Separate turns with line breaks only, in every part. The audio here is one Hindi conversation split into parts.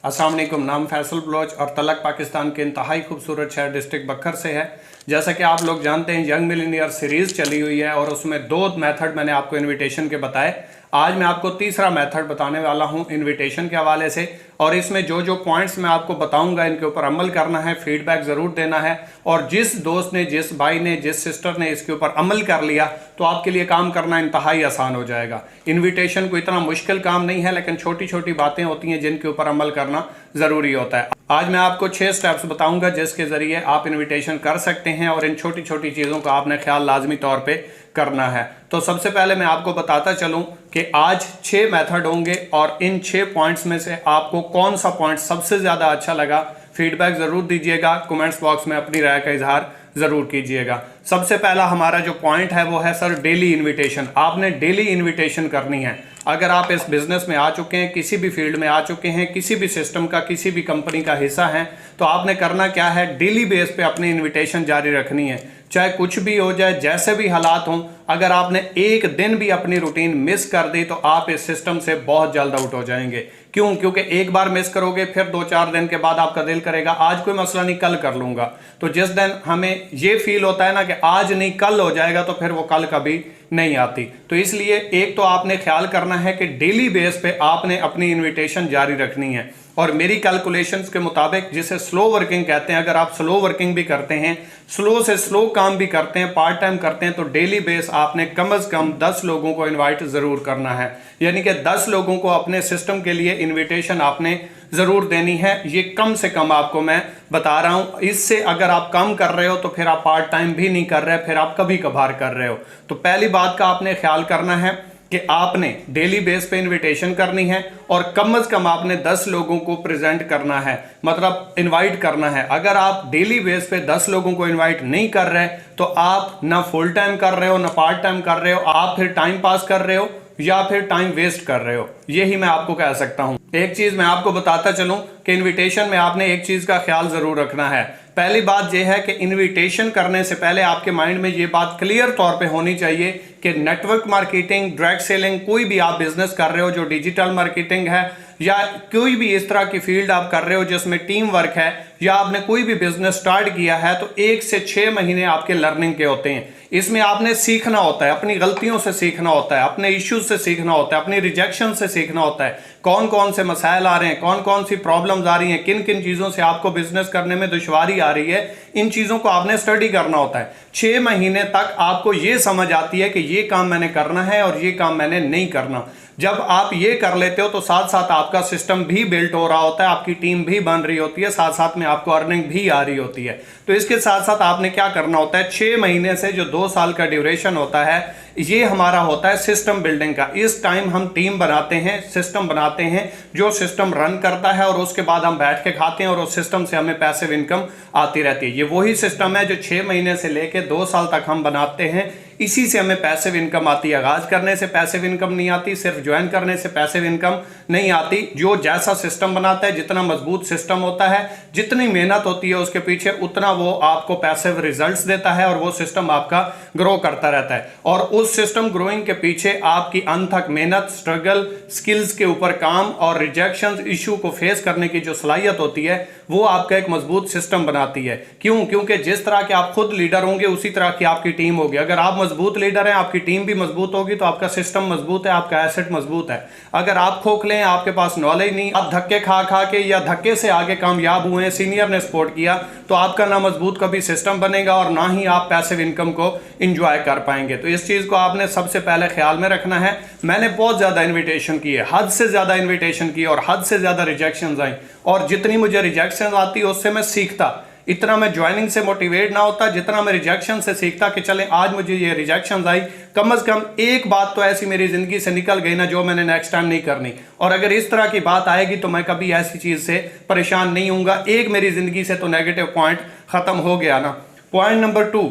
अस्सलाम वालेकुम। नाम फैसल बलोच और तलक पाकिस्तान के इंतहाई खूबसूरत शहर डिस्ट्रिक्ट बखर से है। जैसा कि आप लोग जानते हैं यंग मिलीनियर सीरीज़ चली हुई है और उसमें 2 मेथड मैंने आपको इनविटेशन के बताए। आज मैं आपको तीसरा मेथड बताने वाला हूं इनविटेशन के हवाले से, और इसमें जो जो पॉइंट्स मैं आपको बताऊंगा इनके ऊपर अमल करना है, फीडबैक ज़रूर देना है। और जिस दोस्त ने, जिस भाई ने, जिस सिस्टर ने इसके ऊपर अमल कर लिया तो आपके लिए काम करना इंतहाई आसान हो जाएगा। इन्विटेशन को इतना मुश्किल काम नहीं है, लेकिन छोटी छोटी बातें होती हैं जिनके ऊपर अमल करना ज़रूरी होता है। आज मैं आपको 6 स्टेप्स बताऊंगा जिसके ज़रिए आप इन्विटेशन कर सकते हैं, और इन छोटी छोटी चीज़ों का आपने ख्याल लाजमी तौर पे करना है। तो सबसे पहले मैं आपको बताता चलूं कि आज 6 मेथड होंगे और इन 6 पॉइंट्स में से आपको कौन सा पॉइंट सबसे ज़्यादा अच्छा लगा, फीडबैक ज़रूर दीजिएगा। कमेंट्स बॉक्स में अपनी राय का इजहार ज़रूर कीजिएगा। सबसे पहला हमारा जो पॉइंट है वो है सर डेली इन्विटेशन। आपने डेली इन्विटेशन करनी है। अगर आप इस बिज़नेस में आ चुके हैं, किसी भी फील्ड में आ चुके हैं, किसी भी सिस्टम का, किसी भी कंपनी का हिस्सा हैं, तो आपने करना क्या है, डेली बेस पे अपनी इन्विटेशन जारी रखनी है। चाहे कुछ भी हो जाए, जैसे भी हालात हों, अगर आपने एक दिन भी अपनी रूटीन मिस कर दी तो आप इस सिस्टम से बहुत जल्द आउट हो जाएंगे। क्यों? क्योंकि एक बार मिस करोगे फिर 2-4 दिन के बाद आपका दिल करेगा आज कोई मसला नहीं, कल कर लूंगा। तो जिस दिन हमें ये फील होता है ना कि आज नहीं कल हो जाएगा, तो फिर वो कल कभी नहीं आती। तो इसलिए एक तो आपने ख्याल करना है कि डेली बेस पे आपने अपनी इन्विटेशन जारी रखनी है। और मेरी कैलकुलेशंस के मुताबिक, जिसे स्लो वर्किंग कहते हैं, अगर आप स्लो वर्किंग भी करते हैं, स्लो से स्लो काम भी करते हैं, पार्ट टाइम करते हैं, तो डेली बेस आपने कम से कम 10 लोगों को इनवाइट ज़रूर करना है। यानी कि 10 लोगों को अपने सिस्टम के लिए इनविटेशन आपने ज़रूर देनी है। ये कम से कम आपको मैं बता रहा हूँ। इससे अगर आप कम कर रहे हो तो फिर आप पार्ट टाइम भी नहीं कर रहे, फिर आप कभी कभार कर रहे हो। तो पहली बात का आपने ख्याल करना है कि आपने डेली बेस पे इनविटेशन करनी है और कम से कम आपने 10 लोगों को प्रेजेंट करना है, मतलब इनवाइट करना है। अगर आप डेली बेस पे 10 लोगों को इनवाइट नहीं कर रहे तो आप ना फुल टाइम कर रहे हो ना पार्ट टाइम कर रहे हो, आप फिर टाइम पास कर रहे हो या फिर टाइम वेस्ट कर रहे हो। यही मैं आपको कह सकता हूं। एक चीज मैं आपको बताता चलूं कि इनविटेशन में आपने एक चीज का ख्याल जरूर रखना है। पहली बात यह है कि इनविटेशन करने से पहले आपके माइंड में यह बात क्लियर तौर पे होनी चाहिए कि नेटवर्क मार्केटिंग, डायरेक्ट सेलिंग, कोई भी आप बिजनेस कर रहे हो जो डिजिटल मार्केटिंग है, या कोई भी इस तरह की फील्ड आप कर रहे हो जिसमें टीम वर्क है, या आपने कोई भी बिजनेस स्टार्ट किया है, तो 1 से 6 महीने आपके लर्निंग के होते हैं। इसमें आपने सीखना होता है, अपनी गलतियों से सीखना होता है, अपने इश्यूज से सीखना होता है, अपनी रिजेक्शन से सीखना होता है, कौन कौन से मसाइल आ रहे हैं, कौन कौन सी प्रॉब्लम्स आ रही हैं, किन किन चीज़ों से आपको बिजनेस करने में दुश्वारी आ रही है। इन चीज़ों को आपने स्टडी करना होता है। 6 महीने तक आपको ये समझ आती है कि ये काम मैंने करना है और ये काम मैंने नहीं करना। जब आप ये कर लेते हो तो साथ साथ आपका सिस्टम भी बिल्ट हो रहा होता है, आपकी टीम भी बन रही होती है, साथ साथ में आपको अर्निंग भी आ रही होती है। तो इसके साथ साथ आपने क्या करना होता है, 6 महीने से जो 2 साल का ड्यूरेशन होता है, ये हमारा होता है सिस्टम बिल्डिंग का। इस टाइम हम टीम बनाते हैं, सिस्टम बनाते हैं, जो सिस्टम रन करता है, और उसके बाद हम बैठ के खाते हैं और उस सिस्टम से हमें पैसिव इनकम आती रहती है। ये वही सिस्टम है जो 6 महीने से लेके 2 साल तक हम बनाते हैं। इसी से हमें पैसिव इनकम आती है। आगाज करने से पैसिव इनकम नहीं आती, सिर्फ ज्वाइन करने से पैसिव इनकम नहीं आती। जो जैसा सिस्टम बनाता है, जितना मजबूत सिस्टम होता है, जितनी मेहनत होती है उसके पीछे, उतना वो आपको पैसिव रिजल्ट्स देता है और वो सिस्टम आपका ग्रो करता रहता है। और उस सिस्टम ग्रोइंग के पीछे आपकी अनथक मेहनत, स्ट्रगल, स्किल्स के ऊपर काम और रिजेक्शन इशू को फेस करने की जो सलाहियत होती है, वो आपका एक मजबूत सिस्टम बनाती है। क्यों? क्योंकि जिस तरह के आप खुद लीडर होंगे उसी तरह की आपकी टीम होगी। अगर आप मजबूत लीडर हैं, आपकी टीम भी मजबूत होगी, तो आपका सिस्टम मजबूत है, आपका एसेट मजबूत है। अगर आप खोखले हैं, आपके पास नॉलेज नहीं, आप धक्के खा खा के या धक्के से आगे कामयाब हुए, सीनियर ने सपोर्ट किया, तो आपका ना मजबूत कभी सिस्टम बनेगा और ना ही आप पैसिव इनकम को इंजॉय कर पाएंगे। तो इस चीज को आपने सबसे पहले ख्याल में रखना है। मैंने बहुत ज्यादा इन्विटेशन की है, हद से ज्यादा इन्विटेशन की और हद से ज्यादा रिजेक्शन आई, और जितनी मुझे रिजेक्शन आती उससे मैं सीखता। इतना मैं ज्वाइनिंग से मोटिवेट ना होता जितना मैं रिजेक्शन से सीखता कि चले आज मुझे ये रिजेक्शन आई, कम से कम एक बात तो ऐसी मेरी जिंदगी से निकल गई ना जो मैंने नेक्स्ट टाइम नहीं करनी। और अगर इस तरह की बात आएगी तो मैं कभी ऐसी चीज से परेशान नहीं हूंगा। एक मेरी जिंदगी से तो नेगेटिव पॉइंट खत्म हो गया ना। पॉइंट नंबर 2,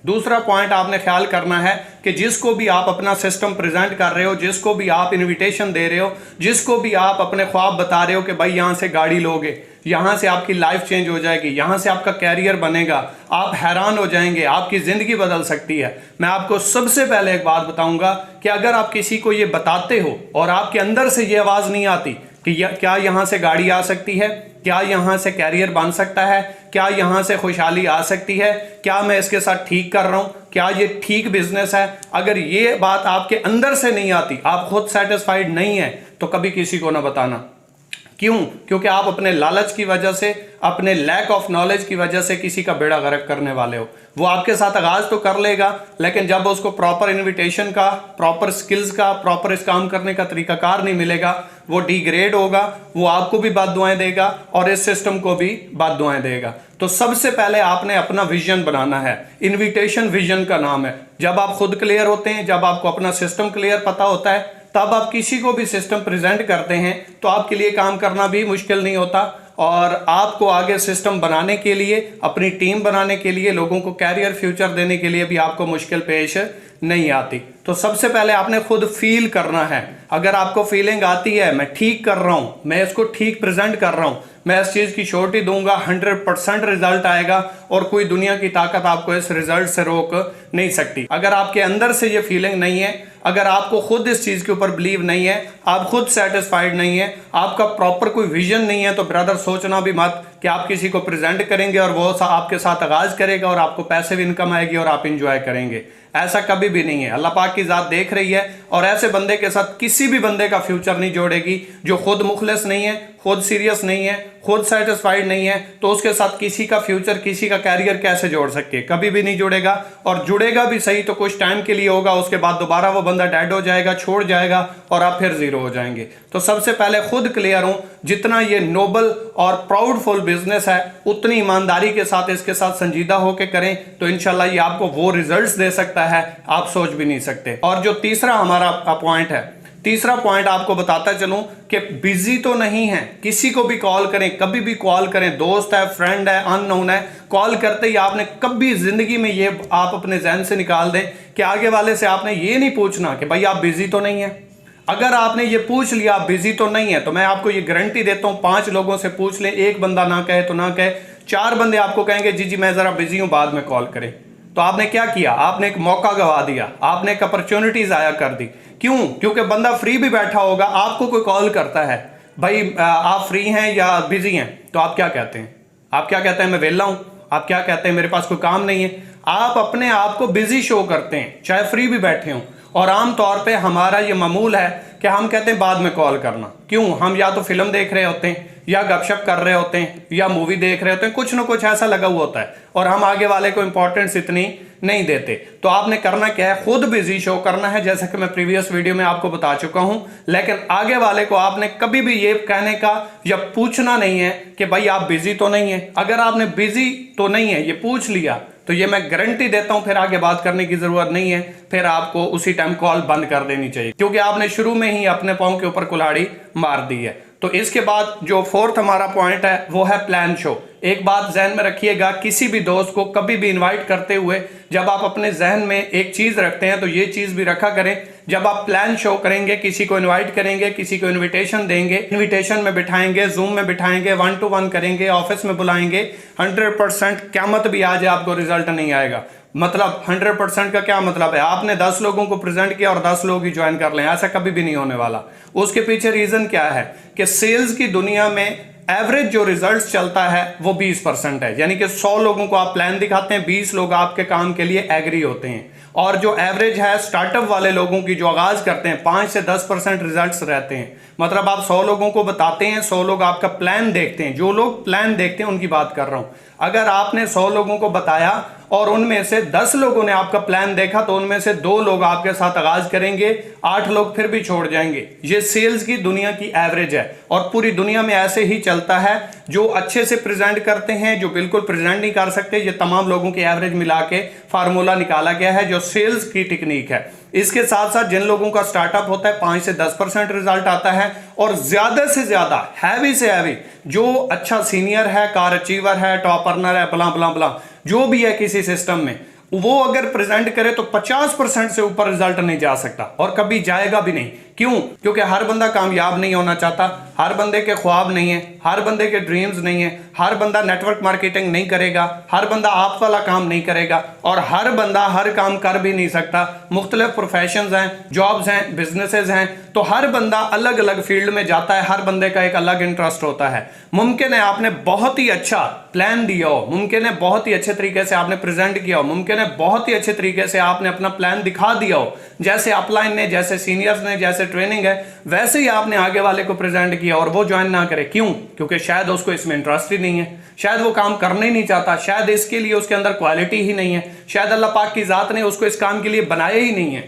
दूसरा पॉइंट आपने ख्याल करना है कि जिसको भी आप अपना सिस्टम प्रेजेंट कर रहे हो, जिसको भी आप इनविटेशन दे रहे हो, जिसको भी आप अपने ख्वाब बता रहे हो कि भाई यहाँ से गाड़ी लोगे, यहाँ से आपकी लाइफ चेंज हो जाएगी, यहाँ से आपका कैरियर बनेगा, आप हैरान हो जाएंगे, आपकी ज़िंदगी बदल सकती है। मैं आपको सबसे पहले एक बात बताऊंगा कि अगर आप किसी को ये बताते हो और आपके अंदर से ये आवाज़ नहीं आती कि क्या यहाँ से गाड़ी आ सकती है, क्या यहाँ से कैरियर बन सकता है, क्या यहाँ से खुशहाली आ सकती है, क्या मैं इसके साथ ठीक कर रहा हूँ, क्या ये ठीक बिजनेस है। अगर ये बात आपके अंदर से नहीं आती, आप खुद सेटिस्फाइड नहीं है, तो कभी किसी को ना बताना। क्यों? क्योंकि आप अपने लालच की वजह से, अपने लैक ऑफ नॉलेज की वजह से किसी का बेड़ा गर्क करने वाले हो। वो आपके साथ आगाज तो कर लेगा, लेकिन जब उसको प्रॉपर इनविटेशन का, प्रॉपर स्किल्स का, प्रॉपर इस काम करने का तरीकाकार नहीं मिलेगा, वो डिग्रेड होगा, वो आपको भी बद्दुआएं देगा और इस सिस्टम को भी बद्दुआएं देगा। तो सबसे पहले आपने अपना विजन बनाना है। इन्विटेशन विजन का नाम है। जब आप खुद क्लियर होते हैं, जब आपको अपना सिस्टम क्लियर पता होता है, तब आप किसी को भी सिस्टम प्रेजेंट करते हैं तो आपके लिए काम करना भी मुश्किल नहीं होता। और आपको आगे सिस्टम बनाने के लिए, अपनी टीम बनाने के लिए, लोगों को कैरियर फ्यूचर देने के लिए भी आपको मुश्किल पेश नहीं आती। तो सबसे पहले आपने खुद फील करना है। अगर आपको फीलिंग आती है मैं ठीक कर रहा हूं, मैं इसको ठीक प्रेजेंट कर रहा हूं, मैं इस चीज की श्योरिटी दूंगा, 100% रिजल्ट आएगा और कोई दुनिया की ताकत आपको इस रिजल्ट से रोक नहीं सकती। अगर आपके अंदर से ये फीलिंग नहीं है, अगर आपको खुद इस चीज के ऊपर बिलीव नहीं है, आप खुद सेटिस्फाइड नहीं है, आपका प्रॉपर कोई विजन नहीं है, तो ब्रदर सोचना भी मत कि आप किसी को प्रेजेंट करेंगे और वो आपके साथ आगाज करेगा और आपको पैसिव इनकम आएगी और आप इंजॉय करेंगे। ऐसा कभी भी नहीं है। अल्लाह पाक की जात देख रही है और ऐसे बंदे के साथ किसी भी बंदे का फ्यूचर नहीं जोड़ेगी जो खुद मुखलिस नहीं है, खुद सीरियस नहीं है, खुद सेटिस्फाइड नहीं है। तो उसके साथ किसी का फ्यूचर, किसी का कैरियर कैसे जोड़ सकते? कभी भी नहीं जुड़ेगा। और जुड़ेगा भी सही तो कुछ टाइम के लिए होगा, उसके बाद दोबारा वो बंदा डेड हो जाएगा, छोड़ जाएगा और आप फिर जीरो हो जाएंगे। तो सबसे पहले खुद क्लियर हो। जितना ये नोबल और प्राउडफुल बिजनेस है, उतनी ईमानदारी के साथ इसके साथ संजीदा होकर करें तो इंशाल्लाह ये आपको वो रिजल्ट्स दे सकता है आप सोच भी नहीं सकते। और जो तीसरा हमारा पॉइंट है, तीसरा पॉइंट आपको बताता चलूं कि बिजी तो नहीं है। किसी को भी कॉल करें, कभी भी कॉल करें, दोस्त है, फ्रेंड है, अननोन है, कॉल करते ही आपने कभी जिंदगी में ये आप अपने जहन से निकाल दें कि आगे वाले से आपने ये नहीं पूछना कि भाई आप बिजी तो नहीं है। अगर आपने ये पूछ लिया आप बिजी तो नहीं है, तो मैं आपको ये गारंटी देता हूं 5 लोगों से पूछ लें, एक बंदा ना कहे तो ना कहे, 4 बंदे आपको कहेंगे जी जी मैं जरा बिजी हूं, बाद में कॉल करें। तो आपने क्या किया? आपने एक मौका गवा दिया, आपने एक अपॉर्चुनिटी जाया कर दी। क्यों? क्योंकि बंदा फ्री भी बैठा होगा, आपको कोई कॉल करता है, भाई आप फ्री हैं या बिजी हैं, तो आप क्या कहते हैं? आप क्या कहते हैं? मैं वेला हूं। आप क्या कहते हैं? मेरे पास कोई काम नहीं है। आप अपने आप को बिजी शो करते हैं, चाहे फ्री भी बैठे हों। और आमतौर पे हमारा ये मामूल है कि हम कहते हैं बाद में कॉल करना। क्यों? हम या तो फिल्म देख रहे होते हैं, या गपशप कर रहे होते हैं, या मूवी देख रहे होते हैं, कुछ ना कुछ ऐसा लगा हुआ होता है और हम आगे वाले को इंपॉर्टेंस इतनी नहीं देते। तो आपने करना क्या है? खुद बिजी शो करना है, जैसा कि मैं प्रीवियस वीडियो में आपको बता चुका हूं। लेकिन आगे वाले को आपने कभी भी ये कहने का या पूछना नहीं है कि भाई आप बिजी तो नहीं है। अगर आपने बिजी तो नहीं है ये पूछ लिया तो ये मैं गारंटी देता हूं फिर आगे बात करने की जरूरत नहीं है, फिर आपको उसी टाइम कॉल बंद कर देनी चाहिए, क्योंकि आपने शुरू में ही अपने पांव के ऊपर कुल्हाड़ी मार दी है। तो इसके बाद जो फोर्थ हमारा पॉइंट है वो है प्लान शो। एक बात जहन में रखिएगा, किसी भी दोस्त को कभी भी इनवाइट करते हुए जब आप अपने जहन में एक चीज रखते हैं तो ये चीज भी रखा करें, जब आप प्लान शो करेंगे, किसी को इनवाइट करेंगे, किसी को इनविटेशन देंगे, इनविटेशन में बिठाएंगे, जूम में बिठाएंगे, 1 to 1 करेंगे, ऑफिस में बुलाएंगे, 100% क़यामत भी आ जाए आपको रिजल्ट नहीं आएगा। मतलब 100% का क्या मतलब है? आपने 10 लोगों को प्रेजेंट किया और 10 लोग ही ज्वाइन कर लें, ऐसा कभी भी नहीं होने वाला। उसके पीछे रीजन क्या है कि सेल्स की दुनिया में एवरेज जो रिजल्ट्स चलता है वो 20% है। यानी कि 100 लोगों को आप प्लान दिखाते हैं, 20 लोग आपके काम के लिए एग्री होते हैं। और जो एवरेज है स्टार्टअप वाले लोगों की जो आगाज करते हैं 5 से 10% रिजल्ट्स रहते हैं। मतलब आप 100 लोगों को बताते हैं, 100 लोग आपका प्लान देखते हैं। जो लोग प्लान देखते हैं उनकी बात कर रहा हूं। अगर आपने 100 लोगों को बताया और उनमें से 10 लोगों ने आपका प्लान देखा तो उनमें से 2 लोग आपके साथ आगाज करेंगे, 8 लोग फिर भी छोड़ जाएंगे। ये सेल्स की दुनिया की एवरेज है और पूरी दुनिया में ऐसे ही चलता है। जो अच्छे से प्रेजेंट करते हैं, जो बिल्कुल प्रेजेंट नहीं कर सकते, ये तमाम लोगों की एवरेज मिला के फार्मूला निकाला गया है जो सेल्स की टेक्निक है। इसके साथ साथ जिन लोगों का स्टार्टअप होता है 5 से 10% रिजल्ट आता है और ज्यादा से ज्यादा हैवी से हैवी जो अच्छा सीनियर है, कार अचीवर है, टॉप अर्नर है, बला बला बला जो भी है किसी सिस्टम में, वो अगर प्रेजेंट करे तो 50% से ऊपर रिजल्ट नहीं जा सकता और कभी जाएगा भी नहीं, क्यों? क्योंकि हर बंदा कामयाब नहीं होना चाहता, हर बंदे के ख्वाब नहीं है, हर बंदे के ड्रीम्स नहीं है, हर बंदा नेटवर्क मार्केटिंग नहीं करेगा, हर बंदा आप वाला काम नहीं करेगा और हर बंदा हर काम कर भी नहीं सकता। मुख्तलिफ प्रोफेशंस हैं, जॉब्स हैं, बिजनेसेस हैं, तो हर बंदा अलग अलग फील्ड में जाता है, हर बंदे का एक अलग इंटरेस्ट होता है। मुमकिन है आपने बहुत ही अच्छा प्लान दिया हो, मुमकिन है बहुत ही अच्छे तरीके से आपने प्रेजेंट किया हो, मुमकिन है बहुत ही अच्छे तरीके से आपने अपना प्लान दिखा दिया हो, जैसे अपलाइन ने, जैसे सीनियर्स ने, जैसे ट्रेनिंग है वैसे ही आपने आगे वाले को प्रेजेंट किया और वो ज्वाइन ना करे। क्यों? क्योंकि शायद उसको इसमें इंटरेस्ट ही नहीं है, शायद वो काम करना ही नहीं चाहता, शायद इसके लिए उसके अंदर क्वालिटी ही नहीं है, शायद अल्लाह पाक की जात ने उसको इस काम के लिए बनाया ही नहीं है।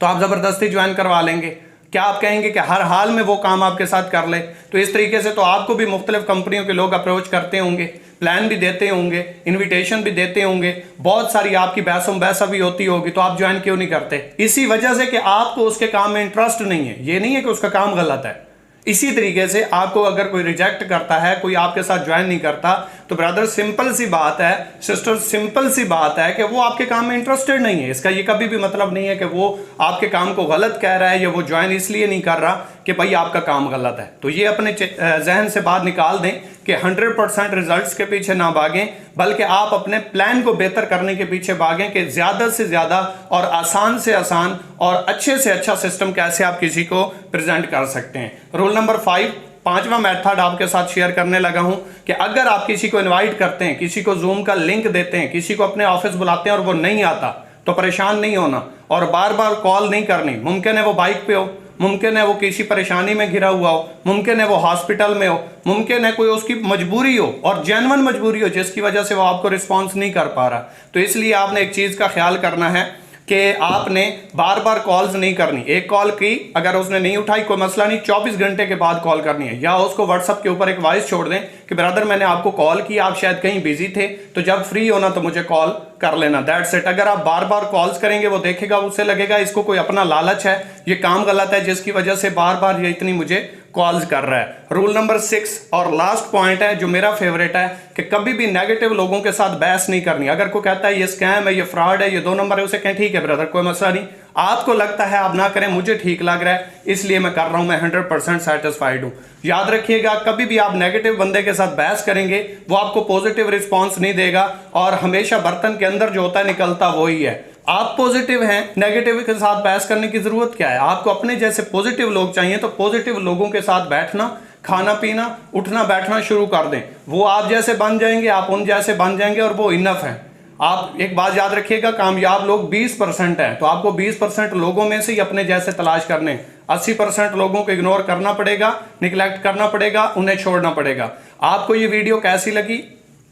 तो आप जबरदस्ती ज्वाइन करवा लेंगे? क्या आप कहेंगे कि हर हाल में वो काम आपके साथ कर ले? तो इस तरीके से तो आपको भी मुख्तलिफ कंपनियों के लोग अप्रोच करते होंगे, प्लान भी देते होंगे, इनविटेशन भी देते होंगे, बहुत सारी आपकी बहसों बहसा भी होती होगी, तो आप ज्वाइन क्यों नहीं करते? इसी वजह से कि आपको उसके काम में इंटरेस्ट नहीं है। ये नहीं है कि उसका काम गलत है। इसी तरीके से आपको अगर कोई रिजेक्ट करता है, कोई आपके साथ ज्वाइन नहीं करता, तो ब्रदर सिंपल सी बात है, सिस्टर सिंपल सी बात है कि वो आपके काम में इंटरेस्टेड नहीं है। इसका ये कभी भी मतलब नहीं है कि वो आपके काम को गलत कह रहा है या वो ज्वाइन इसलिए नहीं कर रहा कि भाई आपका काम गलत है। तो ये अपने जहन से बात निकाल दें कि 100% रिजल्ट्स के पीछे ना भागें, बल्कि आप अपने प्लान को बेहतर करने के पीछे भागें कि ज्यादा से ज्यादा और आसान से आसान और अच्छे से अच्छा सिस्टम कैसे आप किसी को प्रेजेंट कर सकते हैं। रूल नंबर 5, पांचवा मेथड आपके साथ शेयर करने लगा हूं कि अगर आप किसी को इनवाइट करते हैं, किसी को जूम का लिंक देते हैं, किसी को अपने ऑफिस बुलाते हैं और वो नहीं आता, तो परेशान नहीं होना और बार बार कॉल नहीं करनी। मुमकिन है वो बाइक पे हो, मुमकिन है वो किसी परेशानी में घिरा हुआ हो, मुमकिन है वो हॉस्पिटल में हो, मुमकिन है कोई उसकी मजबूरी हो और जेन्युइन मजबूरी हो जिसकी वजह से वो आपको रिस्पॉन्स नहीं कर पा रहा। तो इसलिए आपने एक चीज का ख्याल करना है कि आपने बार बार कॉल्स नहीं करनी। एक कॉल की, अगर उसने नहीं उठाई कोई मसला नहीं, 24 घंटे के बाद कॉल करनी है, या उसको व्हाट्सएप के ऊपर एक वॉइस छोड़ दें कि ब्रदर मैंने आपको कॉल किया, आप शायद कहीं बिजी थे, तो जब फ्री होना तो मुझे कॉल कर लेना, दैट्स इट। अगर आप बार बार कॉल्स करेंगे वो देखेगा, उससे लगेगा इसको कोई अपना लालच है, ये काम गलत है जिसकी वजह से बार बार ये इतनी मुझे कॉल्स कर रहा है। रूल नंबर 6 और लास्ट पॉइंट है जो मेरा फेवरेट है कि कभी भी नेगेटिव लोगों के साथ बहस नहीं करनी। अगर कोई कहता है ये स्कैम है, ये फ्रॉड है, ये 2 नंबर है, उसे कहें ठीक है ब्रदर कोई मसला नहीं, आपको लगता है आप ना करें, मुझे ठीक लग रहा है इसलिए मैं कर रहा हूं, मैं 100% सेटिस्फाइड हूं। याद रखिएगा कभी भी आप नेगेटिव बंदे के साथ बहस करेंगे वो आपको पॉजिटिव रिस्पॉन्स नहीं देगा और हमेशा बर्तन के अंदर जो होता है निकलता वही है। आप पॉजिटिव हैं, नेगेटिव के साथ बहस करने की जरूरत क्या है? आपको अपने जैसे पॉजिटिव लोग चाहिए, तो पॉजिटिव लोगों के साथ बैठना, खाना पीना, उठना बैठना शुरू कर दें, वो आप जैसे बन जाएंगे, आप उन जैसे बन जाएंगे और वो इनफ है। आप एक बात याद रखिएगा, कामयाब लोग 20% हैं, तो आपको 20% लोगों में से ही अपने जैसे तलाश करने। 80% लोगों को इग्नोर करना पड़ेगा, निगलेक्ट करना पड़ेगा, उन्हें छोड़ना पड़ेगा। आपको ये वीडियो कैसी लगी,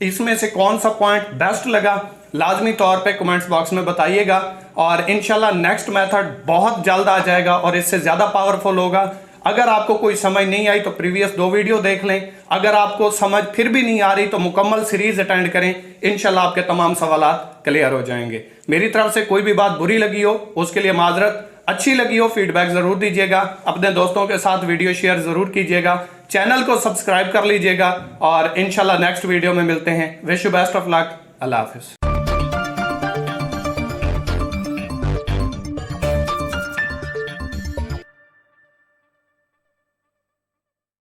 इसमें से कौन सा पॉइंट बेस्ट लगा, लाजमी तौर पे कमेंट्स बॉक्स में बताइएगा और इंशाल्लाह नेक्स्ट मेथड बहुत जल्द आ जाएगा और इससे ज्यादा पावरफुल होगा। अगर आपको कोई समझ नहीं आई तो प्रीवियस 2 वीडियो देख लें, अगर आपको समझ फिर भी नहीं आ रही तो मुकम्मल सीरीज अटेंड करें, इंशाल्लाह आपके तमाम सवालात क्लियर हो जाएंगे। मेरी तरफ से कोई भी बात बुरी लगी हो उसके लिए माजरत, अच्छी लगी हो फीडबैक जरूर दीजिएगा, अपने दोस्तों के साथ वीडियो शेयर जरूर कीजिएगा, चैनल को सब्सक्राइब कर लीजिएगा और इंशाल्लाह नेक्स्ट वीडियो में मिलते हैं। Wish you best of luck. Allah Hafiz.